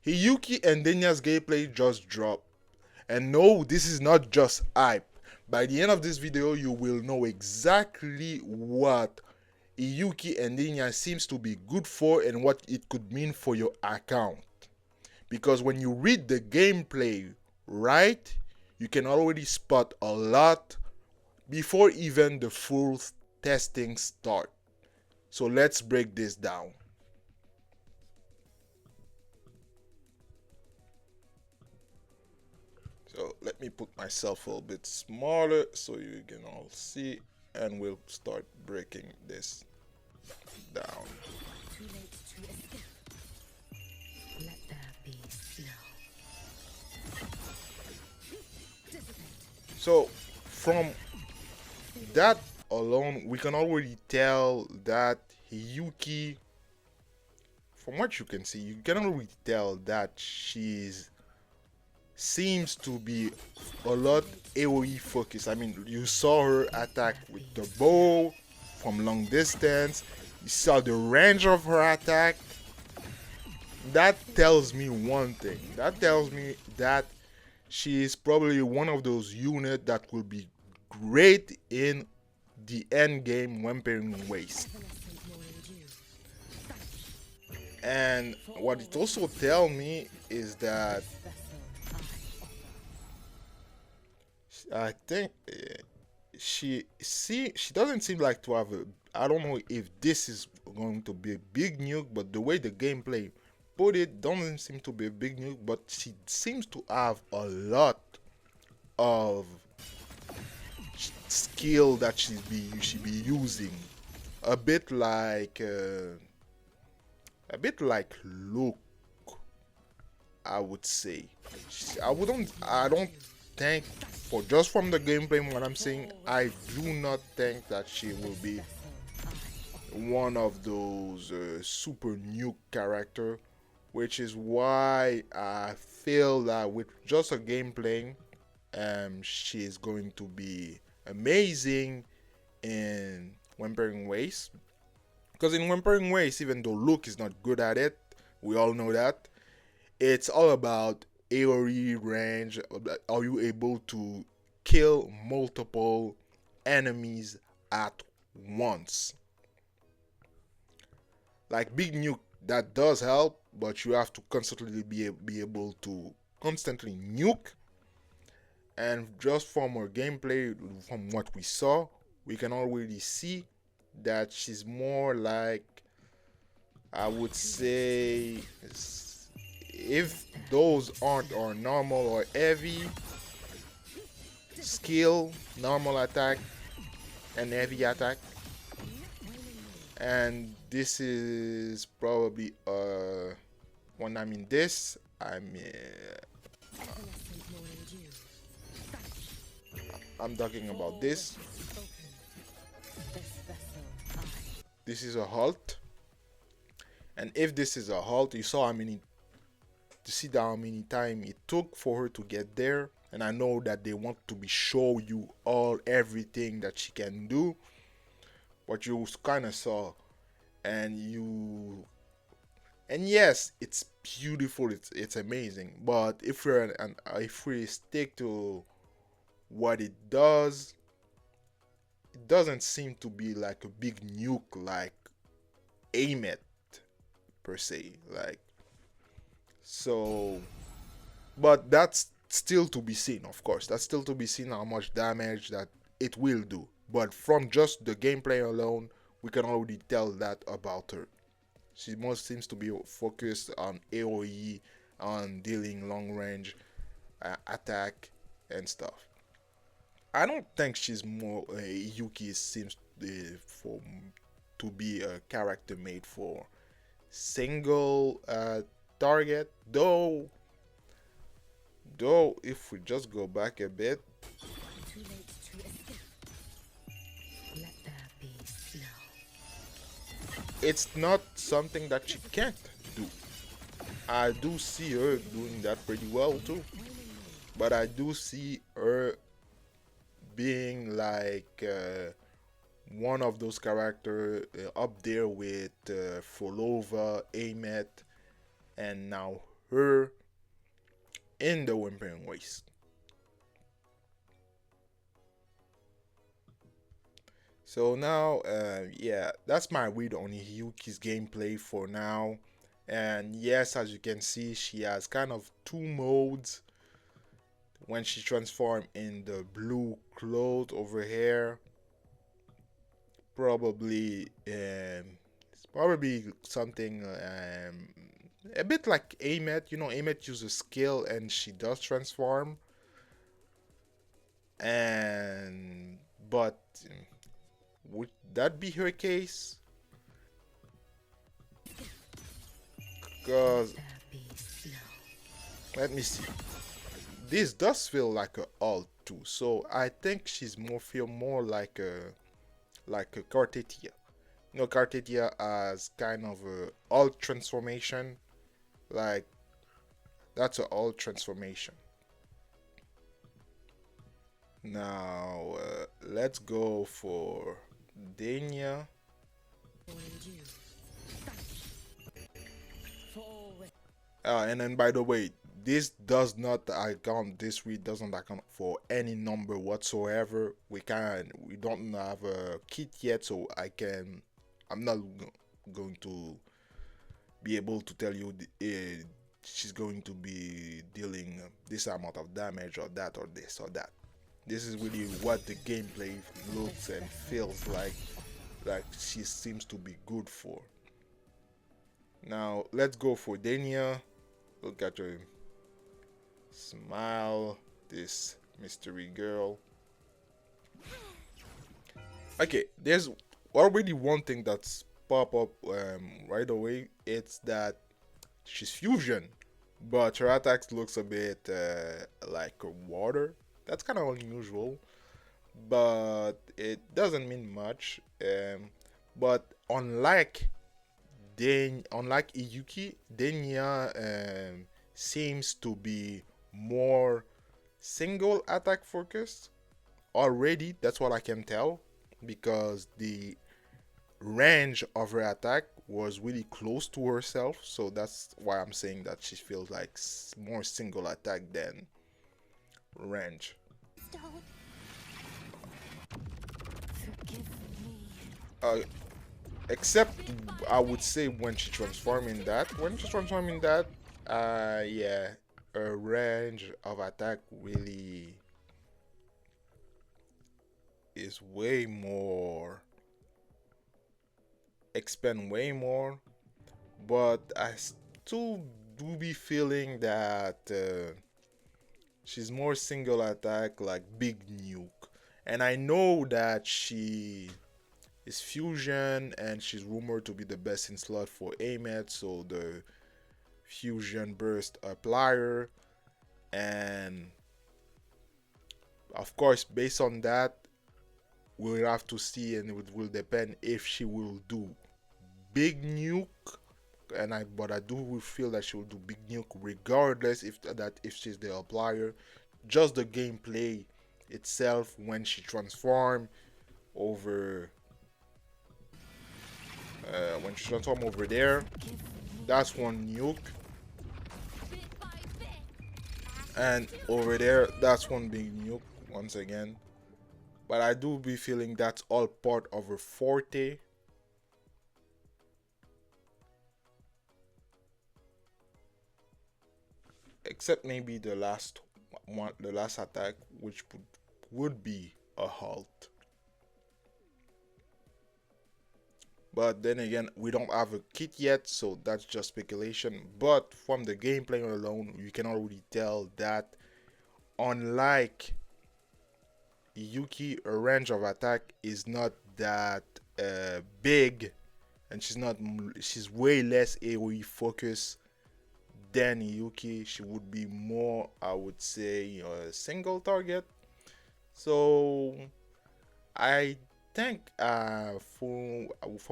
Hiyuki and Denia's gameplay just dropped. And no, this is not just hype. By the end of this video, you will know exactly what Hiyuki and Denia seems to be good for and what it could mean for your account. Because when you read the gameplay right, you can already spot a lot before even the full testing start. So let's break this down. So let me put myself a little bit smaller so you can all see, and we'll start breaking this down. So from that alone, we can already tell that Hiyuki, from what you can see, you can already tell that she's seems to be a lot AoE focused. I mean, you saw her attack with the bow from long distance. You saw the range of her attack. That tells me one thing. That tells me that she is probably one of those units that will be great in the end game Whimpering waste. And what it also tells me is that I think she doesn't seem like to have a. I don't know if this is going to be a big nuke, but the way the gameplay put it doesn't seem to be a big nuke. But she seems to have a lot of skill that she be using, a bit like Luke, I would say. I don't think, for just from the gameplay what I'm saying, I do not think that she will be one of those super nuke character, which is why I feel that with just a gameplay, she is going to be amazing in Whimpering Ways. Because in Whimpering Ways, even though Luke is not good at it, we all know that, it's all about AoE range. Are you able to kill multiple enemies at once? Like Big Nuke, that does help, but you have to constantly be able to constantly nuke. And just from her gameplay, from what we saw, we can already see that she's more like, I would say, if those aren't our normal or heavy skill, normal attack and heavy attack, and this is probably when I mean this, I'm talking about this. This is a halt, and if this is a halt, you saw how many, to see how many time it took for her to get there. And I know that they want to be show you everything that she can do, but you kind of saw, and yes, it's beautiful, it's amazing. But if we stick to what it doesn't seem to be like a big nuke like Ameath per se, like. So, but that's still to be seen, of course. That's still to be seen how much damage that it will do. But from just the gameplay alone, we can already tell that about her. She most seems to be focused on AoE, on dealing long range attack and stuff. I don't think she's more Yuki seems for to be a character made for single target, though if we just go back a bit, it's not something that she can't do. I do see her doing that pretty well too, but I do see her being like one of those characters up there with Folova, Ameath, and now her in the Whimpering Waste. So now, yeah, that's my read on Hiyuki's gameplay for now. And yes, as you can see, she has kind of two modes when she transforms in the blue cloth over here. Probably, it's probably something a bit like Ameath. You know, Ameath uses skill and she does transform. And but would that be her case? Because let me see. This does feel like a alt too, so I think she's feel more like a Cartetia. You know, Cartetia as kind of a alt transformation, like that's an alt transformation. Now let's go for Denia. And then by the way, this does not account. This read doesn't account for any number whatsoever. We don't have a kit yet, so I'm not going to be able to tell you she's going to be dealing this amount of damage or that or this or that. This is really what the gameplay looks and feels like she seems to be good for. Now let's go for Denia. Look at her smile, this mystery girl. Okay, there's already one thing that's pop up right away. It's that she's fusion, but her attacks looks a bit like water. That's kind of unusual, but it doesn't mean much. But unlike Hiyuki, Denia seems to be more single attack focused already. That's what I can tell because the range of her attack was really close to herself. So that's why I'm saying that she feels like more single attack than range. Uh, except I would say when she's transforming that, yeah, her range of attack really is way more, expand way more, but I still do be feeling that she's more single attack like Big Nuke, and I know that she is fusion and she's rumored to be the best in slot for Ameath, so the fusion burst applier, and of course based on that we'll have to see, and it will depend if she will do Big Nuke, but I do feel that she will do Big Nuke regardless if she's the applier. Just the gameplay itself when she transform over over there, that's one nuke, and over there that's one big nuke once again. But I do be feeling that's all part of her forte. Except maybe the last attack, which would be a halt. But then again, we don't have a kit yet, so that's just speculation. But from the gameplay alone, you can already tell that unlike Yuki, her range of attack is not that big, and she's way less AoE focused than Yuki. She would be more, I would say, a single target. So I think from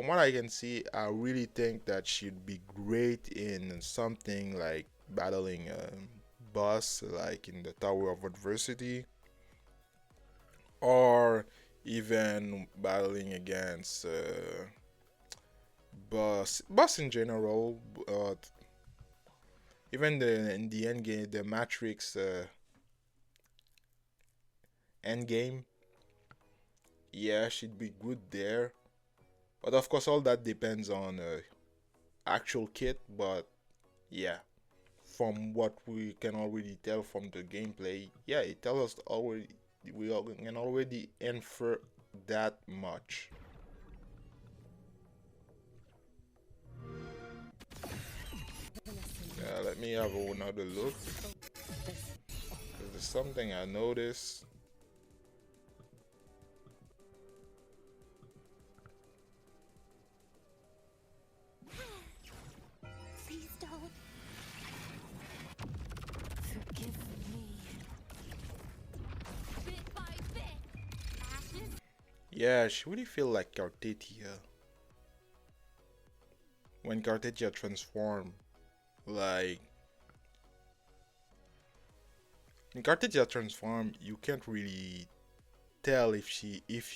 what I can see, I really think that she'd be great in something like battling a boss, like in the Tower of Adversity, or even battling against boss in general. But Even in the end game, the Matrix end game, yeah, she'd be good there. But of course, all that depends on actual kit. But yeah, from what we can already tell from the gameplay, yeah, it tells us already. Can already infer that much. Let me have another look. There's something I noticed. Please don't. Forgive me. Bit by bit. Ashes. Yeah, she really feel like Cartetia. When Cartetia transform, like in Cartetia transform, you can't really tell if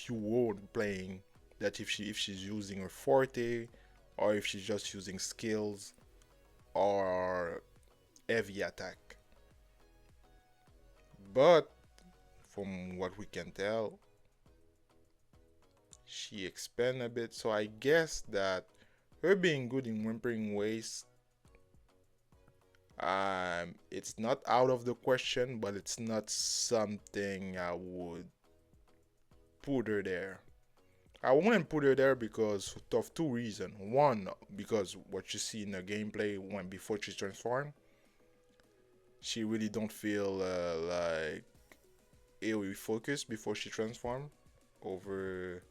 you weren't playing that if she's using her forte or if she's just using skills or heavy attack. But from what we can tell, she expand a bit, so I guess that her being good in Whimpering Waste, it's not out of the question, but it's not something I would put her there. I wouldn't put her there because of two reasons. One, because what you see in the gameplay when before she transformed, she really don't feel like AoE focused before she transformed over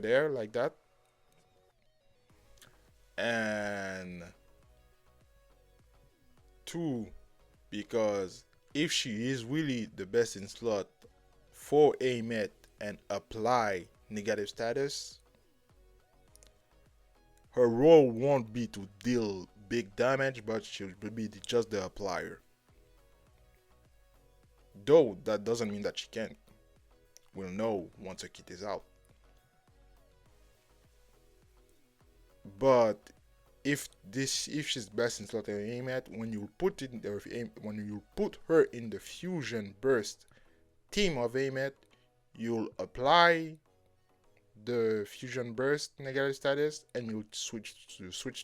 there like that. And two, because if she is really the best in slot for Ameath and apply negative status, her role won't be to deal big damage, but she'll be just the applier. Though that doesn't mean that she can't. We'll know once her kit is out. But if she's best in slot and Ameath, when you put her in the fusion burst team of Ameath, you'll apply the fusion burst negative status and you'll switch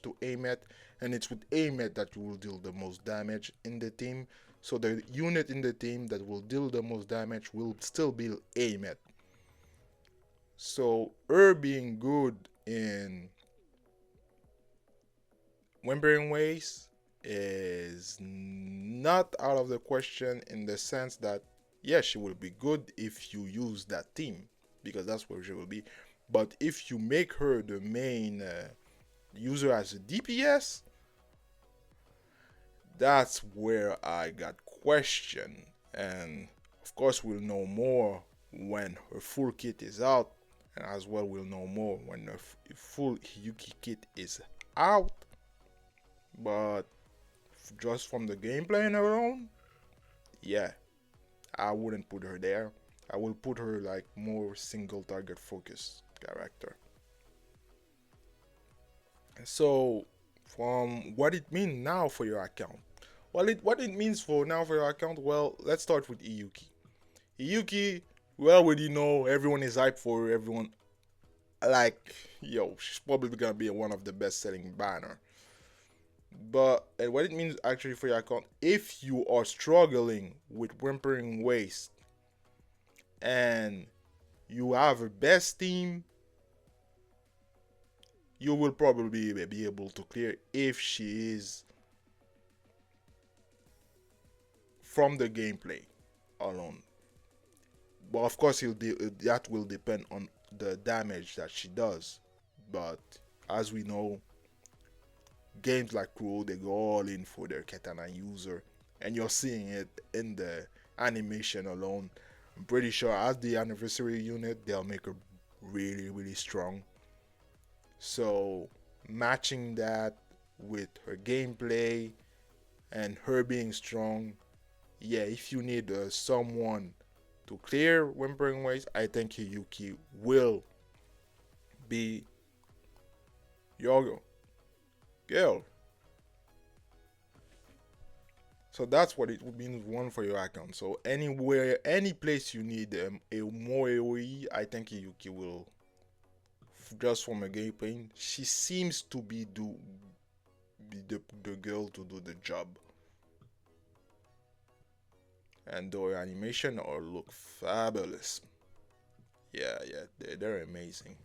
to Ameath, and it's with Ameath that you will deal the most damage in the team. So the unit in the team that will deal the most damage will still be Ameath. So her being good in Whimpering Ways is not out of the question in the sense that yes, she will be good if you use that team because that's where she will be. But if you make her the main user as a DPS, that's where I got question. And of course, we'll know more when her full kit is out, and as well, we'll know more when the full Hiyuki kit is out. But just from the gameplay alone, yeah, I wouldn't put her there. I will put her like more single target focused character. So, from what it means now for your account. Well, what it means for now for your account. Well, let's start with Hiyuki. Hiyuki, we already know everyone is hyped for her. Everyone like, yo, she's probably gonna be one of the best selling banner. But and what it means actually for your account, if you are struggling with Whimpering Waste and you have a best team, you will probably be able to clear if she is from the gameplay alone. But of course, that will depend on the damage that she does. But as we know, games like Kuro, they go all in for their katana user, and you're seeing it in the animation alone. I'm pretty sure as the anniversary unit, they'll make her really, really strong. So matching that with her gameplay and her being strong, yeah, if you need someone to clear Whimpering Waste, I think Hiyuki will be your girl. So that's what it would mean one for your account. So anywhere, any place you need a more AoE, I think Hiyuki will. Just from a gameplay, she seems to be the girl to do the job. And the animation all look fabulous. Yeah, they're amazing.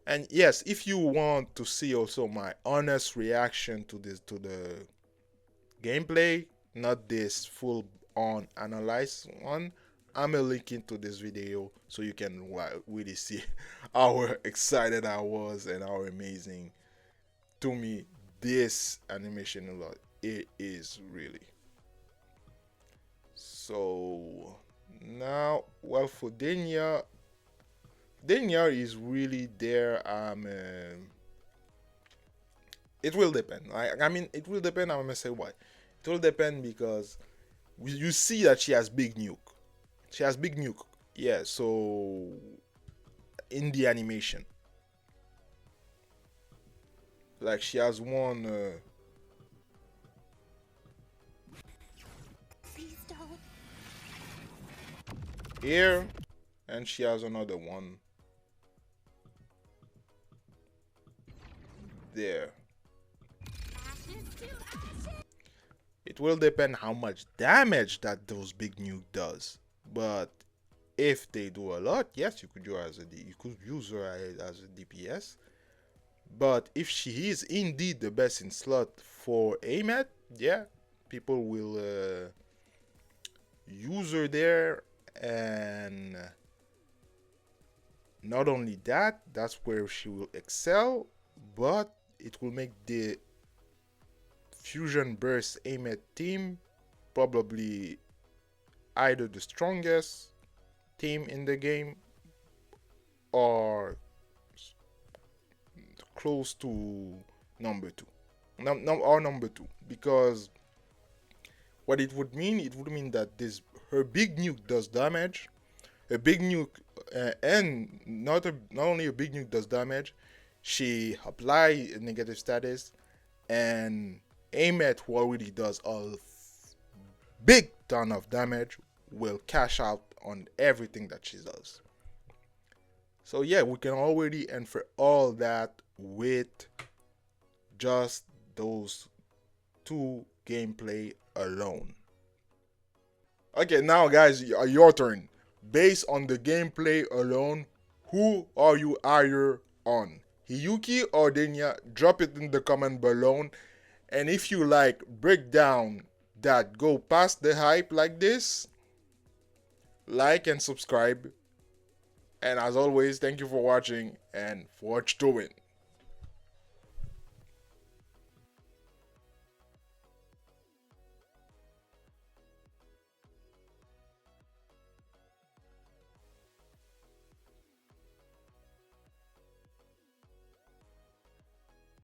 And yes, if you want to see also my honest reaction to the gameplay, not this full on analyze one, I'm gonna link into this video so you can really see how excited I was and how amazing to me this animation a lot it is really. So now, well, for Denia, Denia is really there. It will depend. I mean, it will depend. I'm gonna say why. It will depend because you see that she has big nuke. She has big nuke. Yeah. So in the animation, like she has one Please don't. here, and she has another one there. Ashes to ashes. It will depend how much damage that those big nuke does. But if they do a lot, yes, you could use her as a DPS. But if she is indeed the best in slot for Ameath, yeah, people will use her there. And not only that, that's where she will excel, but it will make the Fusion Burst Ameath team probably either the strongest team in the game or close to number two. Number two. Because what it would mean that this her big nuke does damage. A big nuke and not only a big nuke does damage, she apply negative status, and Ameath, who already does a big ton of damage, will cash out on everything that she does. So yeah, we can already infer all that with just those two gameplay alone. Okay, now guys, your turn. Based on the gameplay alone, who are you higher on? Hiyuki or Denia? Drop it in the comment below. And if you like breakdown that go past the hype like this, like and subscribe. And as always, thank you for watching and forge to win.